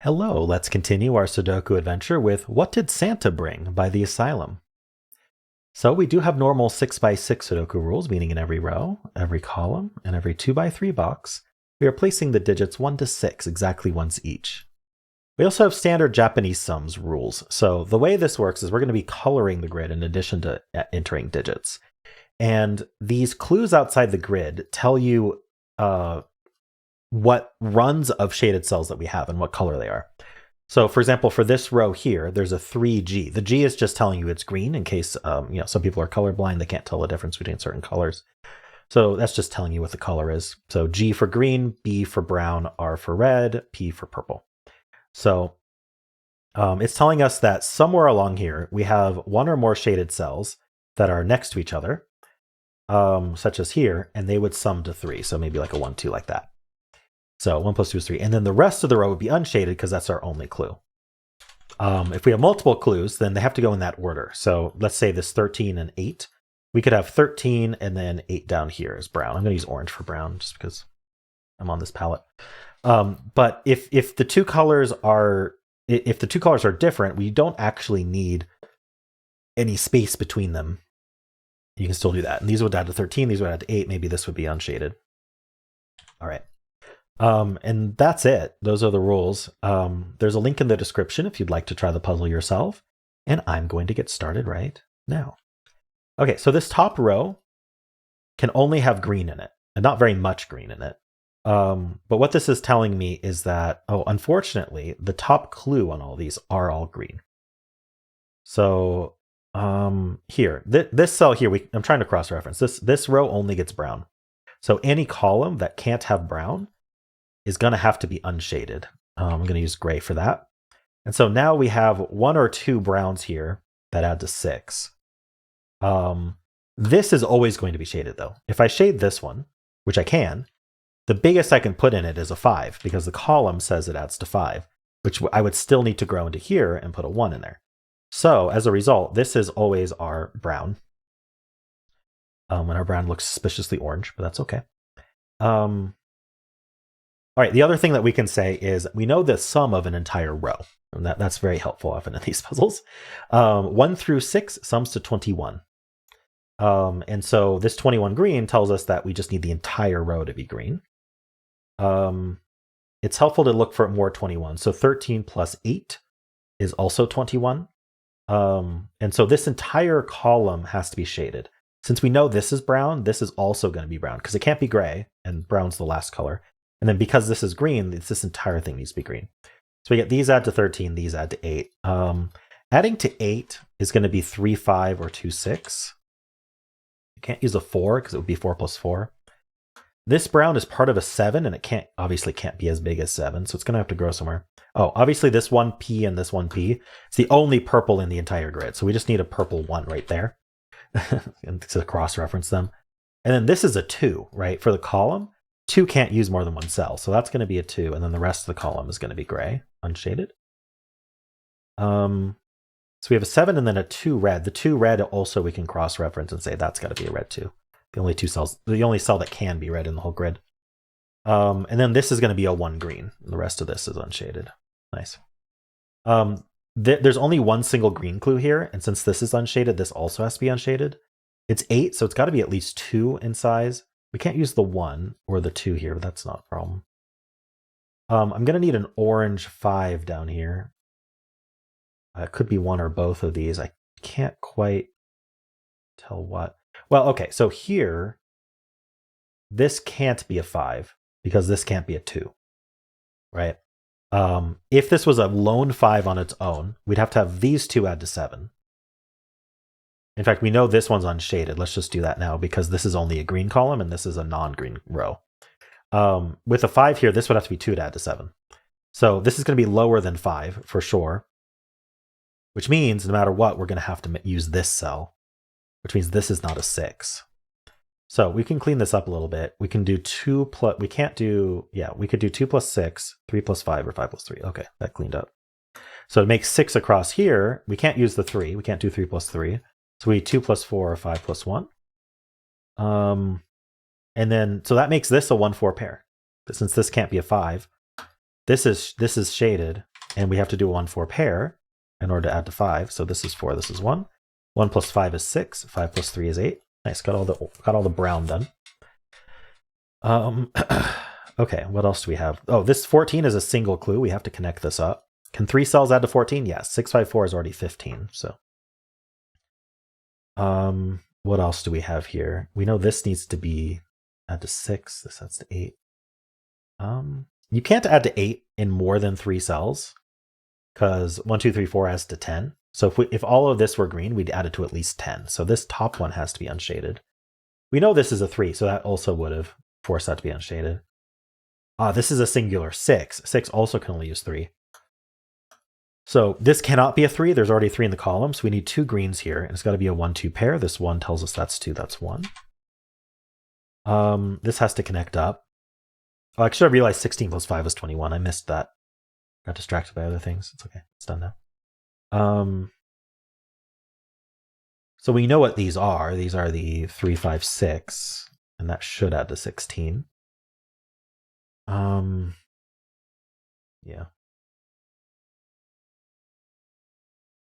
Hello, let's continue our Sudoku adventure with What Did Santa Bring by the Asylum. So we do have normal 6x6 Sudoku rules, meaning in every row, every column, and every 2x3 box, we are placing the digits 1 to 6 exactly once each. We also have standard Japanese sums rules. So the way this works is we're going to be coloring the grid in addition to entering digits. And these clues outside the grid tell you what runs of shaded cells that we have and what color they are. So for example, for this row here, there's a 3G. The G is just telling you it's green in case some people are colorblind. They can't tell the difference between certain colors. So that's just telling you what the color is. So G for green, B for brown, R for red, P for purple. So it's telling us that somewhere along here, we have one or more shaded cells that are next to each other, such as here, and they would sum to 3. So maybe like a 1, 2 like that. So 1 plus 2 is 3. And then the rest of the row would be unshaded because that's our only clue. If we have multiple clues, then they have to go in that order. So let's say this 13 and 8. We could have 13 and then 8 down here is brown. I'm going to use orange for brown just because I'm on this palette. But if the two colors are different, we don't actually need any space between them. You can still do that. And these would add to 13. These would add to 8. Maybe this would be unshaded. All right. And that's it. Those are the rules. There's a link in the description if you'd like to try the puzzle yourself. And I'm going to get started right now. Okay, so this top row can only have green in it, and not very much green in it. But what this is telling me is that, unfortunately, the top clue on all these are all green. So here, this cell here, I'm trying to cross-reference. This row only gets brown. So any column that can't have brown is going to have to be unshaded. I'm going to use gray for that. And so now we have 1 or 2 browns here that add to 6. This is always going to be shaded though. If I shade this one, which I can, the biggest I can put in it is a 5 because the column says it adds to 5, which I would still need to grow into here and put a 1 in there. So as a result, this is always our brown. And our brown looks suspiciously orange, but that's okay. All right, the other thing that we can say is we know the sum of an entire row. And that's very helpful often in these puzzles. 1 through 6 sums to 21. And so this 21 green tells us that we just need the entire row to be green. It's helpful to look for more 21. So 13 plus 8 is also 21. And so this entire column has to be shaded. Since we know this is brown, this is also going to be brown because it can't be gray, and brown's the last color. And then because this is green, this entire thing needs to be green. So we get these add to 13, these add to 8. Adding to 8 is going to be 3, 5, or 2, 6. You can't use a 4 because it would be 4 plus 4. This brown is part of a 7, and it obviously can't be as big as 7, so it's going to have to grow somewhere. Oh, obviously this 1P and this 1P, it's the only purple in the entire grid, so we just need a purple 1 right there and to cross-reference them. And then this is a 2, right? For the column, 2 can't use more than 1 cell, so that's going to be a 2, and then the rest of the column is going to be gray, unshaded. So we have a 7 and then a 2 red. The 2 red also we can cross-reference and say that's got to be a red 2. The only cell that can be red in the whole grid. And then this is going to be a 1 green. The rest of this is unshaded. Nice. There's only one single green clue here, and since this is unshaded, this also has to be unshaded. It's 8, so it's got to be at least 2 in size. We can't use the 1 or the 2 here, but that's not a problem. I'm going to need an orange 5 down here. It could be one or both of these. I can't quite tell what. Well, okay, so here, this can't be a 5 because this can't be a 2, right? If this was a lone 5 on its own, we'd have to have these 2 add to 7. In fact, we know this one's unshaded. Let's just do that now because this is only a green column and this is a non-green row. With a 5 here, this would have to be 2 to add to 7. So this is going to be lower than 5 for sure, which means no matter what, we're going to have to use this cell, which means this is not a 6. So we can clean this up a little bit. We can do 2 plus, we could do 2 plus 6, 3 plus 5, or 5 plus 3. Okay, that cleaned up. So to make 6 across here, we can't use the 3. We can't do 3 plus 3. So we need 2 plus 4 or 5 plus 1. And then, so that makes this a 1-4 pair. But since this can't be a 5, this is shaded. And we have to do a 1, 4 pair in order to add to 5. So this is 4, this is 1. 1 plus 5 is 6. 5 plus 3 is 8. Nice, got all the brown done. Okay, what else do we have? Oh, this 14 is a single clue. We have to connect this up. Can 3 cells add to 14? Yes. 6, 5, 4 is already 15. So, what else do we have here? We know this needs to be add to 6. This adds to 8. You can't add to 8 in more than 3 cells because 1, 2, 3, 4 adds to 10. So if all of this were green, we'd add it to at least 10. So this top one has to be unshaded. We know this is a 3, so that also would have forced that to be unshaded. This is a singular 6. 6 also can only use 3. So this cannot be a 3. There's already 3 in the column, so we need 2 greens here, and it's got to be a 1, 2 pair. This 1 tells us that's 2, that's 1. This has to connect up. Oh, I should have realized 16 plus 5 is 21. I missed that. Got distracted by other things. It's okay. It's done now. So we know what these are. These are the 3, 5, 6, and that should add to 16. Yeah.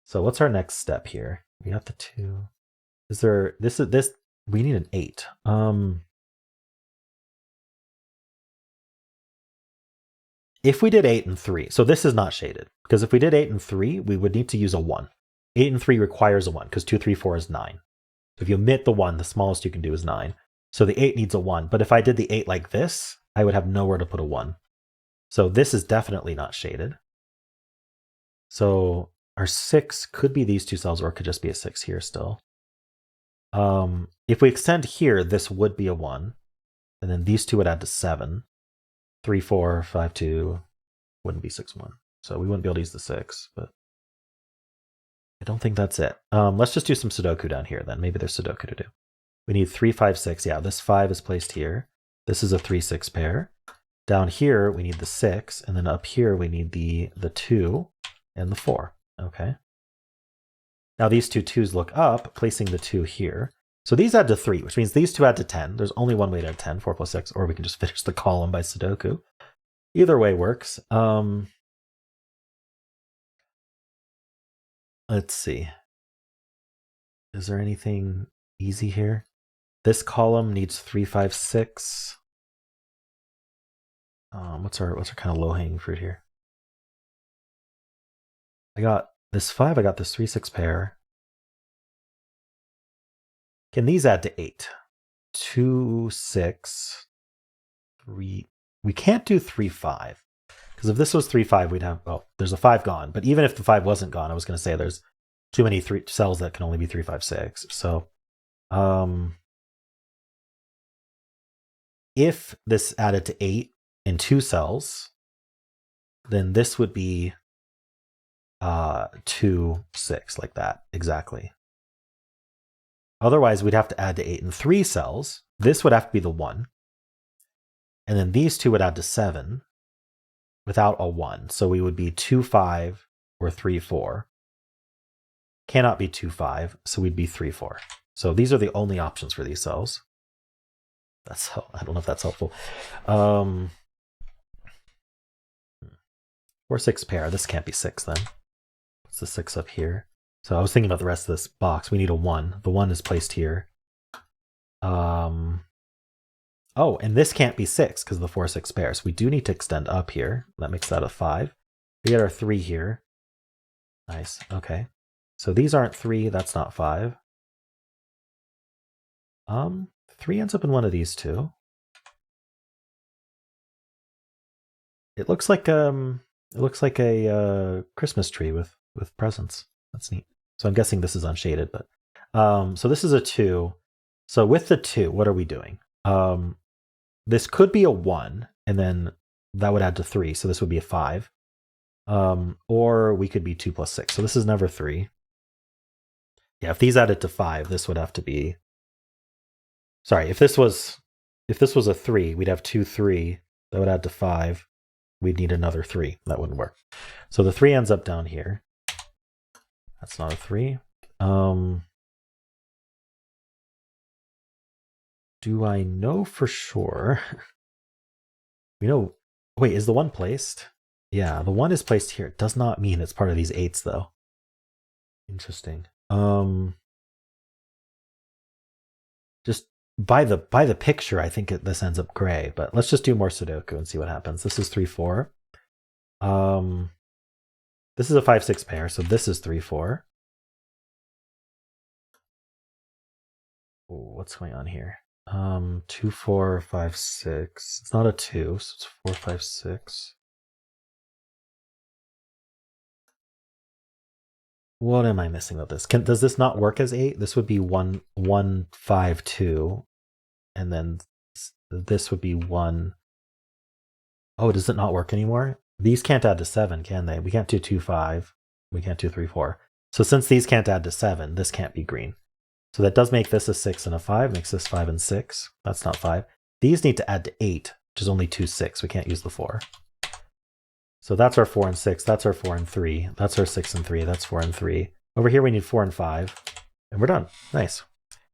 So what's our next step here? We got the 2. Is there this? We need an 8. If we did 8 and 3, so this is not shaded, because if we did 8 and 3, we would need to use a 1. 8 and 3 requires a 1, because 2, 3, 4 is 9. So if you omit the 1, the smallest you can do is 9. So the 8 needs a 1. But if I did the 8 like this, I would have nowhere to put a 1. So this is definitely not shaded. So our 6 could be these 2 cells, or it could just be a 6 here still. If we extend here, this would be a 1. And then these 2 would add to 7. 3, 4, 5, 2 wouldn't be 6, 1. So we wouldn't be able to use the 6, but I don't think that's it. Let's just do some Sudoku down here then. Maybe there's Sudoku to do. We need 3, 5, 6. Yeah, this 5 is placed here. This is a 3, 6 pair. Down here, we need the 6. And then up here, we need the 2 and the 4. Okay. Now these two 2s look up, placing the 2 here. So these add to 3, which means these 2 add to 10. There's only one way to add 10, 4 plus 6, or we can just finish the column by Sudoku. Either way works. Let's see. Is there anything easy here? This column needs 3, 5, 6. What's our kind of low-hanging fruit here? I got this 5, I got this 3, 6 pair. Can these add to 8? 2, 6, 3. We can't do 3, 5. Because if this was 3, 5, we'd have, well, there's a 5 gone. But even if the 5 wasn't gone, I was going to say there's too many 3 cells that can only be 3, 5, 6. So if this added to 8 in 2 cells, then this would be 2, 6, like that, exactly. Otherwise, we'd have to add to 8 in 3 cells. This would have to be the 1. And then these 2 would add to 7 without a 1. So we would be 2, 5 or 3, 4. Cannot be 2, 5, so we'd be 3, 4. So these are the only options for these cells. I don't know if that's helpful. 4, 6 pair. This can't be 6 then. What's the 6 up here? So I was thinking about the rest of this box. We need a 1. The 1 is placed here. Oh, and this can't be 6 because of the 4, 6 pairs. We do need to extend up here. That makes that a 5. We get our 3 here. Nice. Okay. So these aren't 3. That's not 5. 3 ends up in one of these two. It looks like a Christmas tree with presents. That's neat. So I'm guessing this is unshaded, but so this is a 2. So with the 2, what are we doing? This could be a 1, and then that would add to 3, so this would be a 5. Or we could be 2 plus 6. So this is never 3. Yeah, if these added to 5, this would have to be. Sorry, if this was a 3, we'd have 2, 3. That would add to 5. We'd need another 3. That wouldn't work. So the 3 ends up down here. That's not a 3. Do I know for sure? We know. Wait, is the 1 placed? Yeah, the 1 is placed here. It does not mean it's part of these 8s, though. Interesting. Just by the picture, I think this ends up gray, but let's just do more Sudoku and see what happens. This is 3-4. This is a 5-6 pair, so this is 3-4. What's going on here? 2, 4, 5, 6. It's not a 2, so it's 4, 5, 6. What am I missing with this? Does this not work as 8? This would be 1, 1, 5, 2, and then this would be 1. Oh, does it not work anymore? These can't add to 7, can they? We can't do 2, 5. We can't do 3, 4. So since these can't add to 7, this can't be green. So that does make this a 6 and a 5, makes this 5 and 6. That's not 5. These need to add to 8, which is only 2, 6. We can't use the 4. So that's our 4 and 6. That's our 4 and 3. That's our 6 and 3. That's 4 and 3. Over here we need 4 and 5. And we're done. Nice.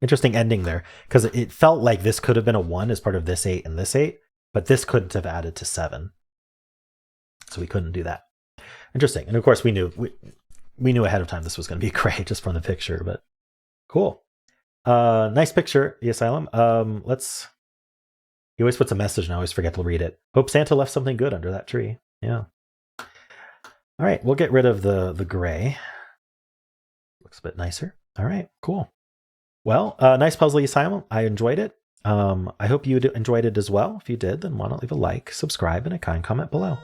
Interesting ending there. Because it felt like this could have been a 1 as part of this 8 and this 8. But this couldn't have added to 7. So we couldn't do that. Interesting. And of course we knew ahead of time this was going to be gray just from the picture. But cool. Nice picture, the Asylum. He always puts a message and I always forget to read it. Hope Santa left something good under that tree. Yeah. All right, we'll get rid of the gray. Looks a bit nicer. All right, cool. Well, nice puzzle, Asylum. I enjoyed it. I hope you enjoyed it as well. If you did, then why not leave a like, subscribe, and a kind comment below.